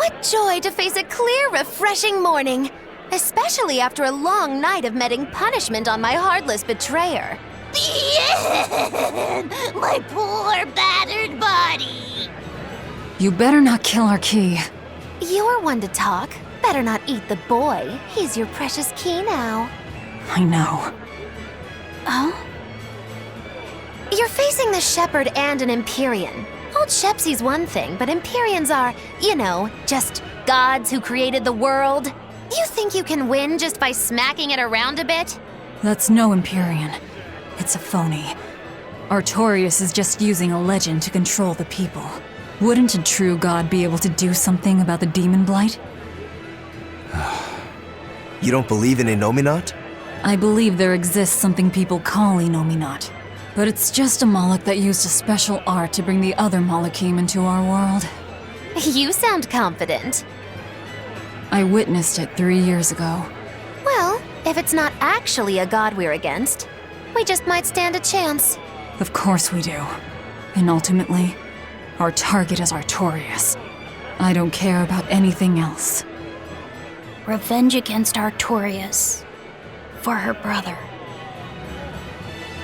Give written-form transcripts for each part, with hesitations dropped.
What joy to face a clear, refreshing morning, especially after a long night of meting punishment on my heartless betrayer. My poor, battered body. You better not kill our key. You're one to talk. Better not eat the boy. He's your precious key now. I know. Oh? You're facing the Shepherd and an Empayrean. Old Shepsy's one thing, but Empayreans are, you know, just gods who created the world. You think you can win just by smacking it around a bit? That's no Empayrean. It's a phony. Artorias is just using a legend to control the people. Wouldn't a true god be able to do something about the demon blight? You don't believe in Innominat? I believe there exists something people call Innominat. But it's just a malak that used a special art to bring the other Malakhim into our world. You sound confident. I witnessed it 3 years ago. Well, if it's not actually a god we're against, we just might stand a chance. Of course we do. And ultimately, our target is Artorias. I don't care about anything else. Revenge against Artorias. For her brother.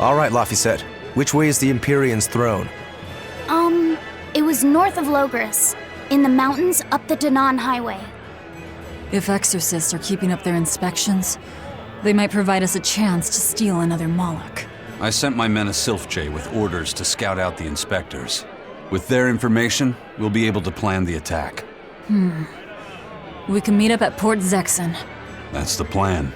All right, Laphicet. Which way is the Empyrean's throne? It was north of Logris, in the mountains up the Danan Highway. If exorcists are keeping up their inspections, they might provide us a chance to steal another malak. I sent my men a Silfche with orders to scout out the inspectors. With their information, we'll be able to plan the attack. We can meet up at Port Zexen. That's the plan.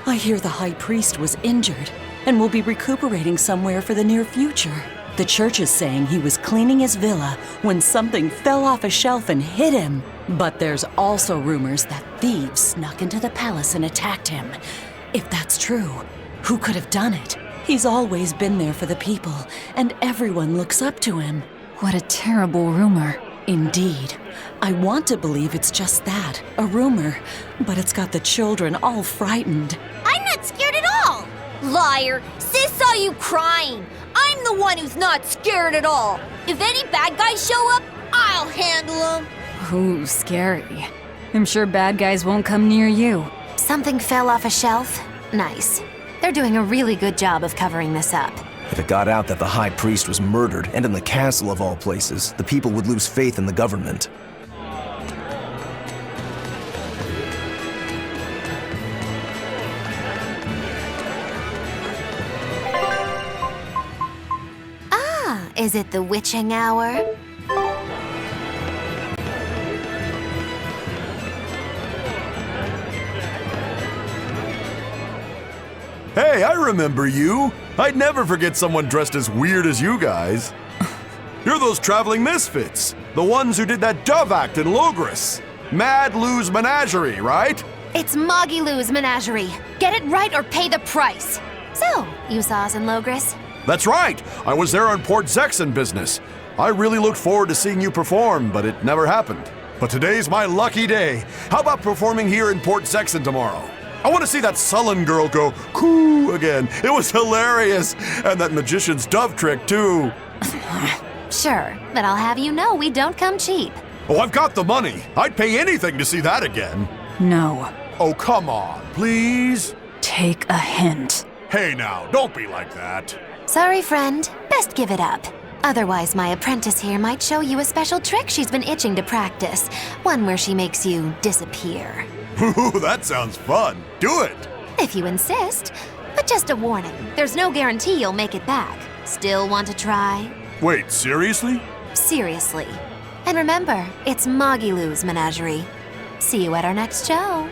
I hear the High Priest was injured and will be recuperating somewhere for the near future. The church is saying he was cleaning his villa when something fell off a shelf and hit him. But there's also rumors that thieves snuck into the palace and attacked him. If that's true, who could have done it? He's always been there for the people, and everyone looks up to him. What a terrible rumor. Indeed. I want to believe it's just that, a rumor, but it's got the children all frightened. I'm not scared at all! Liar! Sis saw you crying! I'm the one who's not scared at all! If any bad guys show up, I'll handle them! Ooh, scary. I'm sure bad guys won't come near you. Something fell off a shelf? Nice. They're doing a really good job of covering this up. If it got out that the High Priest was murdered, and in the castle of all places, the people would lose faith in the government. Is it the witching hour? Hey, I remember you. I'd never forget someone dressed as weird as you guys. You're those traveling misfits. The ones who did that dove act in Logris. Mad Lou's Menagerie, right? It's Moggy Lou's Menagerie. Get it right or pay the price. So, you saw us in Logris? That's right. I was there on Port Zexen business. I really looked forward to seeing you perform, but it never happened. But today's my lucky day. How about performing here in Port Zexen tomorrow? I want to see that sullen girl go coo again. It was hilarious. And that magician's dove trick, too. Sure, but I'll have you know we don't come cheap. Oh, I've got the money. I'd pay anything to see that again. No. Oh, come on, please. Take a hint. Hey now, don't be like that. Sorry, friend. Best give it up. Otherwise, my apprentice here might show you a special trick she's been itching to practice. One where she makes you disappear. Ooh, that sounds fun. Do it. If you insist. But just a warning, there's no guarantee you'll make it back. Still want to try? Wait, seriously? Seriously. And remember, it's Moggy Lou's Menagerie. See you at our next show.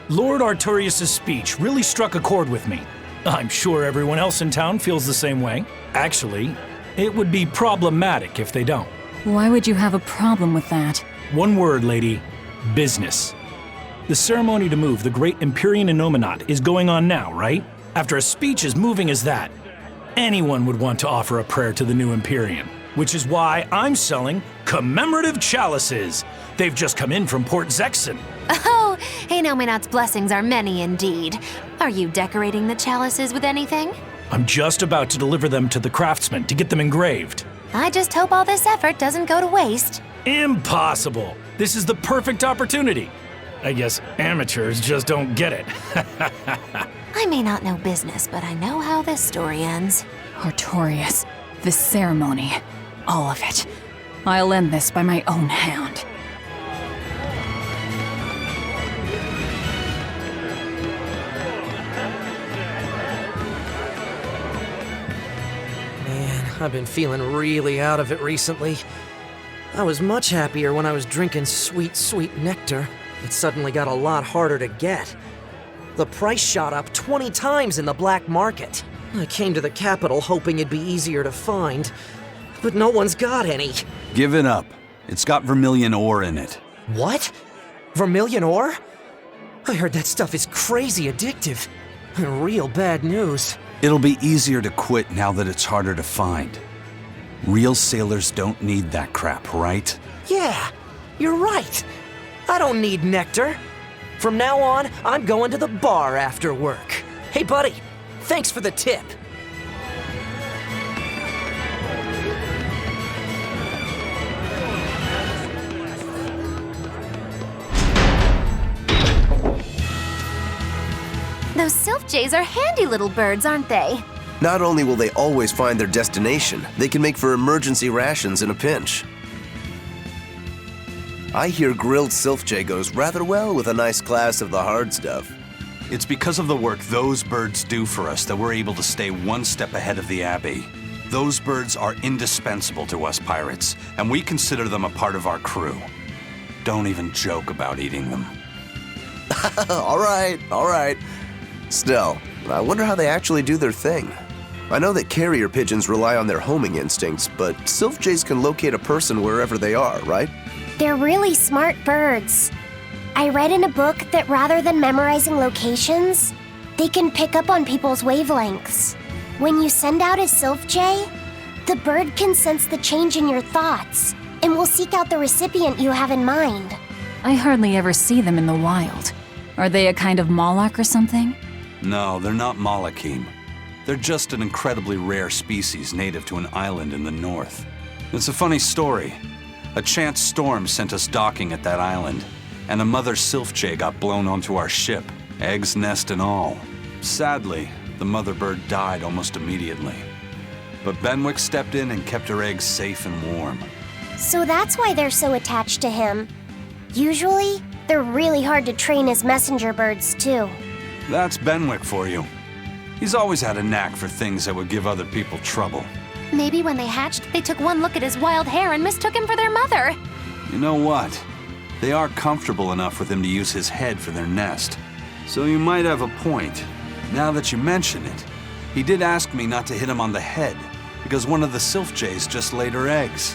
Lord Artorius' speech really struck a chord with me. I'm sure everyone else in town feels the same way. Actually, it would be problematic if they don't. Why would you have a problem with that? One word, lady. Business. The ceremony to move the Great Empayrean Innominat is going on now, right? After a speech as moving as that, anyone would want to offer a prayer to the new Empayrean, which is why I'm selling commemorative chalices. They've just come in from Port Zexon. Oh, Innominat's blessings are many indeed. Are you decorating the chalices with anything? I'm just about to deliver them to the craftsman to get them engraved. I just hope all this effort doesn't go to waste. Impossible! This is the perfect opportunity. I guess amateurs just don't get it. I may not know business, but I know how this story ends. Artorius, this ceremony, all of it. I'll end this by my own hand. Man, I've been feeling really out of it recently. I was much happier when I was drinking sweet, sweet nectar. It suddenly got a lot harder to get. The price shot up 20 times in the black market. I came to the capital hoping it'd be easier to find, but no one's got any. Give it up. It's got vermilion ore in it. What? Vermilion ore? I heard that stuff is crazy addictive. Real bad news. It'll be easier to quit now that it's harder to find. Real sailors don't need that crap, right? Yeah, you're right. I don't need nectar. From now on, I'm going to the bar after work. Hey, buddy, thanks for the tip. Those sylph jays are handy little birds, aren't they? Not only will they always find their destination, they can make for emergency rations in a pinch. I hear grilled sylph jay goes rather well with a nice glass of the hard stuff. It's because of the work those birds do for us that we're able to stay one step ahead of the Abbey. Those birds are indispensable to us pirates, and we consider them a part of our crew. Don't even joke about eating them. All right. Still, I wonder how they actually do their thing. I know that carrier pigeons rely on their homing instincts, but sylph jays can locate a person wherever they are, right? They're really smart birds. I read in a book that rather than memorizing locations, they can pick up on people's wavelengths. When you send out a sylph jay, the bird can sense the change in your thoughts and will seek out the recipient you have in mind. I hardly ever see them in the wild. Are they a kind of malak or something? No, they're not Malakhim. They're just an incredibly rare species native to an island in the north. It's a funny story. A chance storm sent us docking at that island, and a mother sylph jay got blown onto our ship, eggs, nest, and all. Sadly, the mother bird died almost immediately. But Benwick stepped in and kept her eggs safe and warm. So that's why they're so attached to him. Usually, they're really hard to train as messenger birds, too. That's Benwick for you. He's always had a knack for things that would give other people trouble. Maybe when they hatched, they took one look at his wild hair and mistook him for their mother. You know what? They are comfortable enough with him to use his head for their nest. So you might have a point. Now that you mention it, he did ask me not to hit him on the head, because one of the sylph jays just laid her eggs.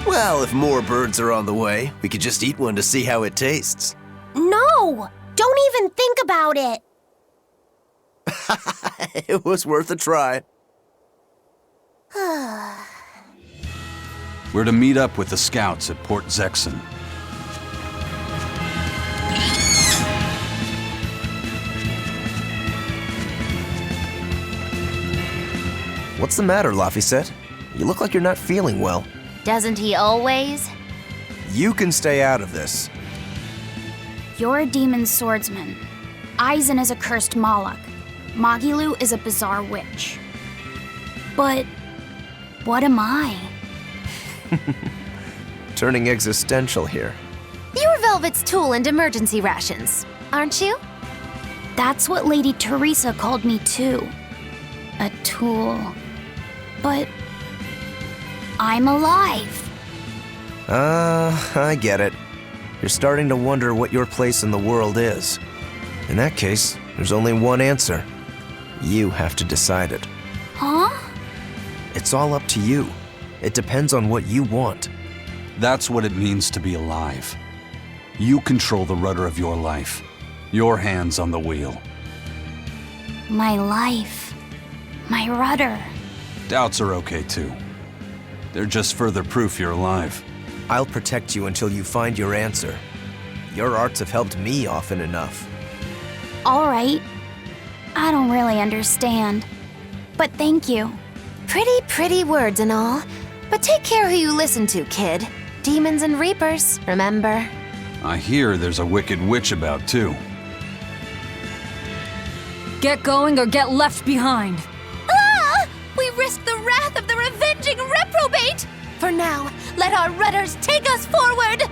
Well, if more birds are on the way, we could just eat one to see how it tastes. No! Don't even think about it! It was worth a try. We're to meet up with the scouts at Port Zexon. What's the matter, Laphicet? You look like you're not feeling well. Doesn't he always? You can stay out of this. You're a demon swordsman. Aizen is a cursed malak. Magilu is a bizarre witch. But what am I? Turning existential here. You're Velvet's tool and emergency rations, aren't you? That's what Lady Teresa called me too. A tool. But I'm alive. I get it. You're starting to wonder what your place in the world is. In that case, there's only one answer. You have to decide it. Huh? It's all up to you. It depends on what you want. That's what it means to be alive. You control the rudder of your life. Your hands on the wheel. My life. My rudder. Doubts are okay too. They're just further proof you're alive. I'll protect you until you find your answer. Your arts have helped me often enough. All right. I don't really understand. But thank you. Pretty words and all. But take care who you listen to, kid. Demons and reapers, remember? I hear there's a wicked witch about too. Get going or get left behind. Ah! We risk the wrath of the revenging reprobate! For now, let our rudders take us forward!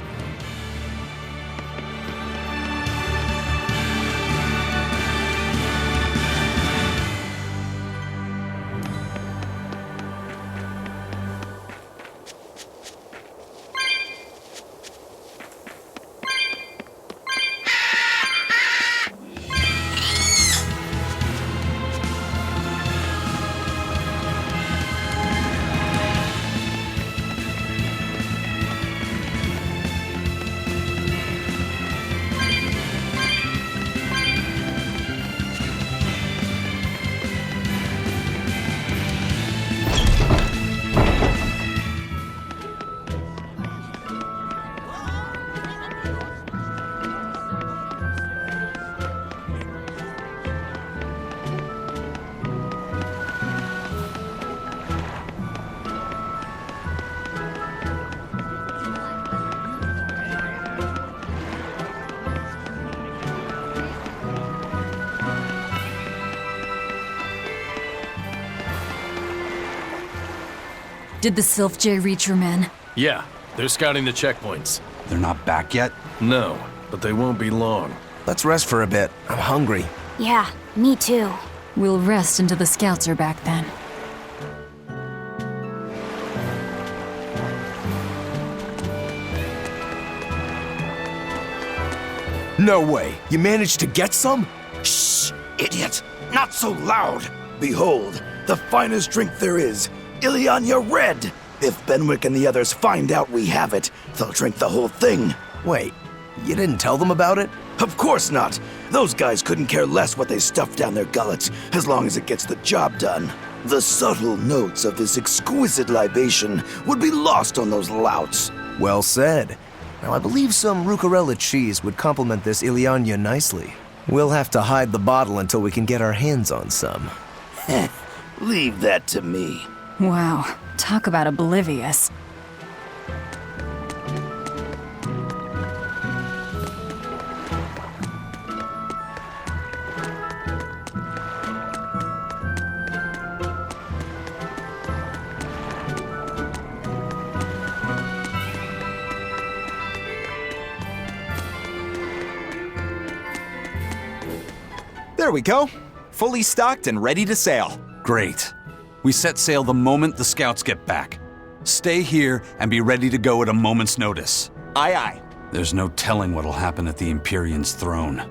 Did the Sylph J reach your men? Yeah, they're scouting the checkpoints. They're not back yet? No, but they won't be long. Let's rest for a bit. I'm hungry. Yeah, me too. We'll rest until the scouts are back then. No way. You managed to get some? Shh, idiot! Not so loud! Behold, the finest drink there is, Ileana Red! If Benwick and the others find out we have it, they'll drink the whole thing. Wait, you didn't tell them about it? Of course not. Those guys couldn't care less what they stuff down their gullets, as long as it gets the job done. The subtle notes of this exquisite libation would be lost on those louts. Well said. Now, I believe some Rucarella cheese would complement this Ileana nicely. We'll have to hide the bottle until we can get our hands on some. Leave that to me. Wow, talk about oblivious. There we go. Fully stocked and ready to sail. Great. We set sail the moment the scouts get back. Stay here and be ready to go at a moment's notice. Aye, aye. There's no telling what'll happen at the Empyrean's throne.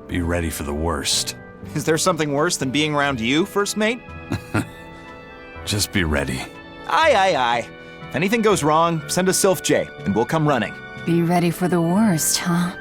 Be ready for the worst. Is there something worse than being around you, First Mate? Just be ready. Aye. If anything goes wrong, send a Sylph J, and we'll come running. Be ready for the worst, huh?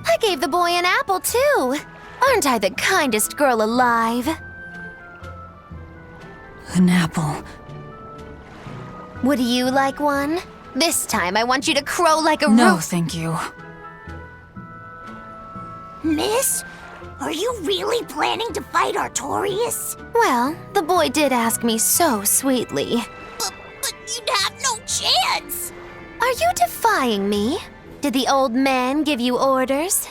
I gave the boy an apple, too. Aren't I the kindest girl alive? An apple. Would you like one? This time I want you to crow like a No, thank you. Miss, are you really planning to fight Artorias? Well, the boy did ask me so sweetly. But you'd have no chance. Are you defying me? Did the old man give you orders?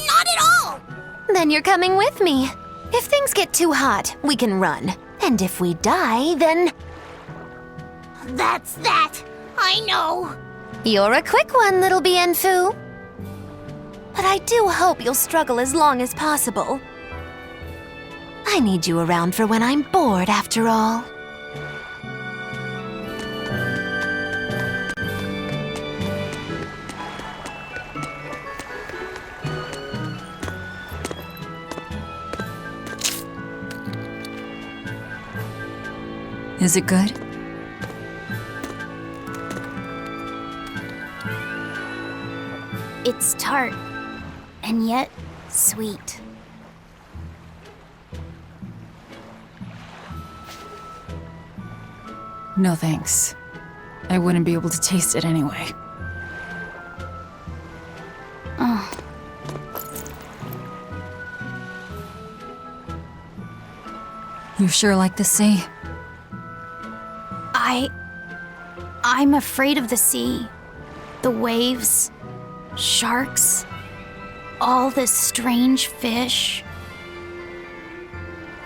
Not at all. Then you're coming with me. If things get too hot, we can run. And if we die, then... That's that. I know. You're a quick one, little Bienfu. But I do hope you'll struggle as long as possible. I need you around for when I'm bored, after all. Is it good? It's tart, and yet sweet. No thanks. I wouldn't be able to taste it anyway. Oh. You sure like the sea? I'm afraid of the sea. The waves, sharks, all this strange fish.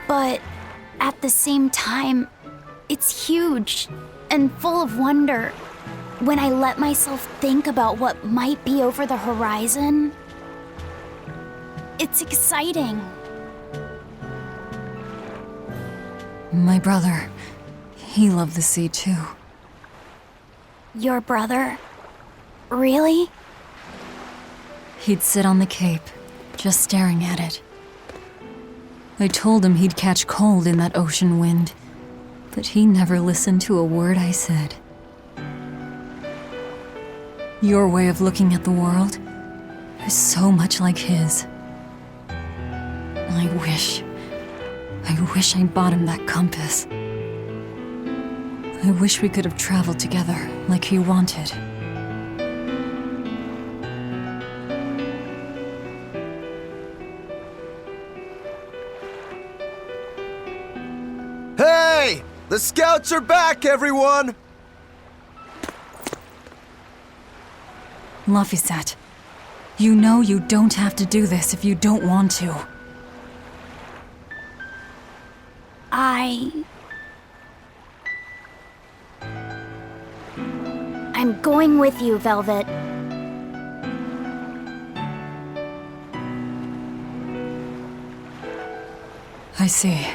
But at the same time, it's huge and full of wonder. When I let myself think about what might be over the horizon, it's exciting. My brother, he loved the sea too. Your brother? Really? He'd sit on the cape, just staring at it. I told him he'd catch cold in that ocean wind, but he never listened to a word I said. Your way of looking at the world is so much like his. I wish I bought him that compass. I wish we could have traveled together like he wanted. Hey! The scouts are back, everyone! Lafisat, you know you don't have to do this if you don't want to. I'm going with you, Velvet. I see.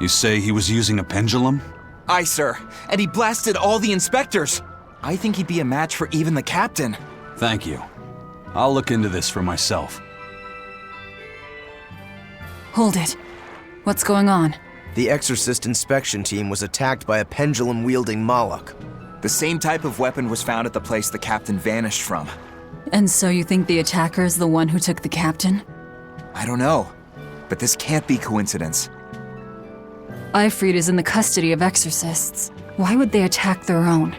You say he was using a pendulum? Aye, sir. And he blasted all the inspectors. I think he'd be a match for even the captain. Thank you. I'll look into this for myself. Hold it. What's going on? The Exorcist inspection team was attacked by a pendulum-wielding malak. The same type of weapon was found at the place the captain vanished from. And so you think the attacker's the one who took the captain? I don't know, but this can't be coincidence. Ifrit is in the custody of exorcists. Why would they attack their own?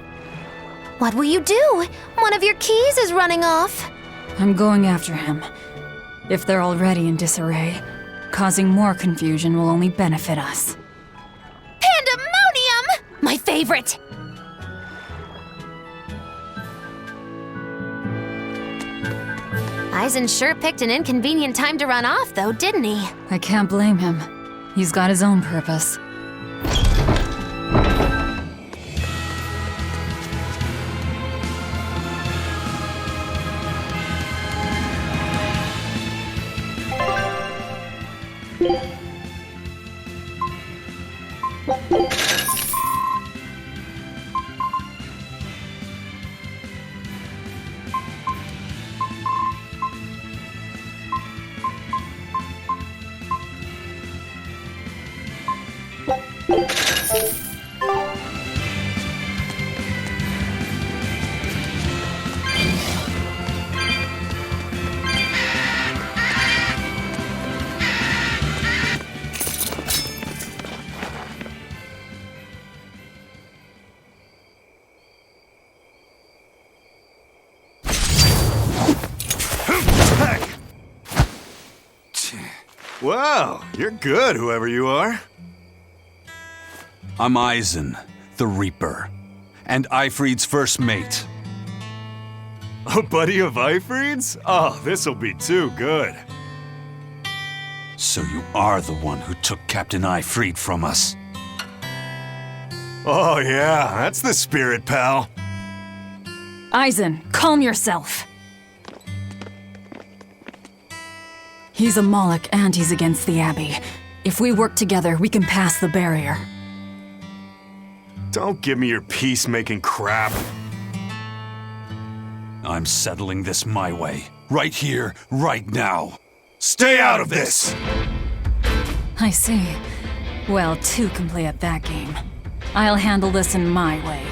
What will you do? One of your keys is running off. I'm going after him. If they're already in disarray, causing more confusion will only benefit us. Pandemonium! My favorite! Eisen sure picked an inconvenient time to run off, though, didn't he? I can't blame him. He's got his own purpose. Wow, you're good, whoever you are. I'm Eisen, the Reaper, and Eifried's first mate. A buddy of Eifried's? Oh, this'll be too good. So you are the one who took Captain Eifried from us. Oh yeah, that's the spirit, pal. Eisen, calm yourself. He's a malak and he's against the Abbey. If we work together, we can pass the barrier. Don't give me your peacemaking crap. I'm settling this my way. Right here, right now. Stay out of this! I see. Well, two can play at that game. I'll handle this in my way.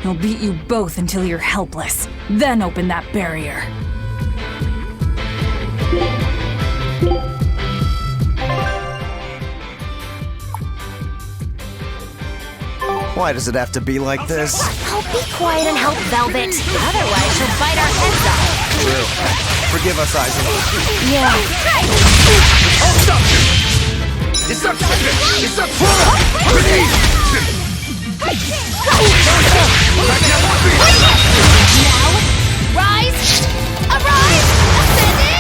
I'll beat you both until you're helpless. Then open that barrier. Why does it have to be like this? Oh, be quiet and help Velvet. Otherwise, she'll bite our heads off. True. Forgive us, Eisen. Yeah. Oh, stop! It's not It's not Now, rise! Arise! Ascending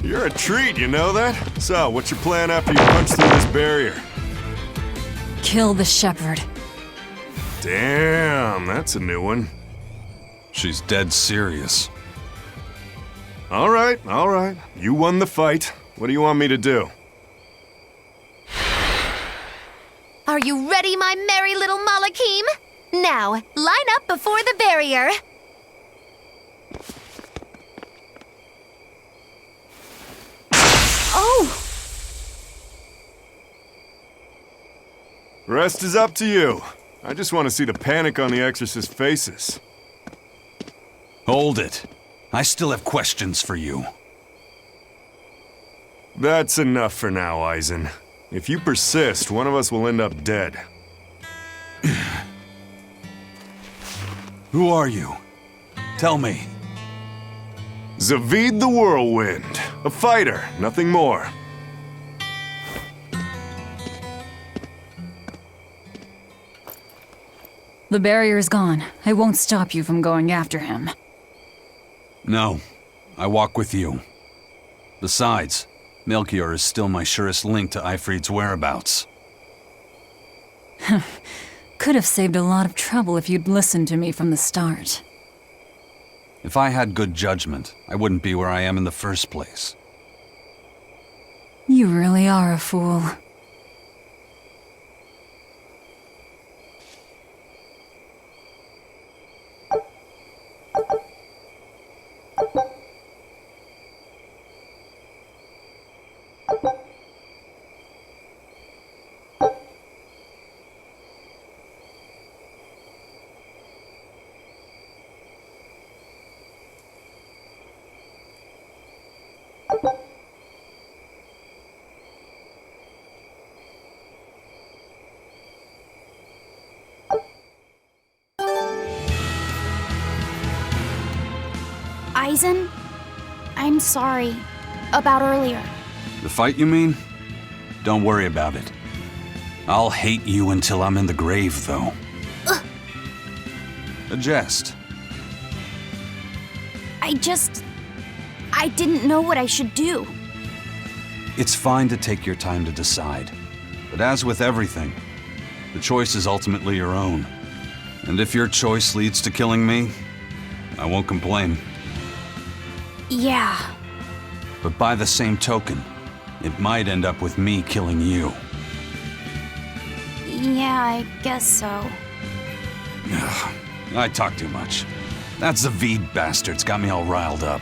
You're a treat, you know that? So, what's your plan after you punch through this barrier? Kill the shepherd. Damn, that's a new one. She's dead serious. All right. You won the fight. What do you want me to do? Are you ready, my merry little Malakhim? Now, line up before the barrier. Oh! Rest is up to you. I just want to see the panic on the Exorcist's faces. Hold it. I still have questions for you. That's enough for now, Eisen. If you persist, one of us will end up dead. Who are you? Tell me. Zavid the Whirlwind. A fighter, nothing more. The barrier's gone. I won't stop you from going after him. No, I walk with you. Besides, Melchior is still my surest link to Eifried's whereabouts. Could have saved a lot of trouble if you'd listened to me from the start. If I had good judgment, I wouldn't be where I am in the first place. You really are a fool. Eisen, I'm sorry about earlier. The fight, you mean? Don't worry about it. I'll hate you until I'm in the grave, though. A jest. I didn't know what I should do. It's fine to take your time to decide. But as with everything, the choice is ultimately your own. And if your choice leads to killing me, I won't complain. Yeah. But by the same token, it might end up with me killing you. Yeah, I guess so. I talk too much. That Zavid bastard's got me all riled up.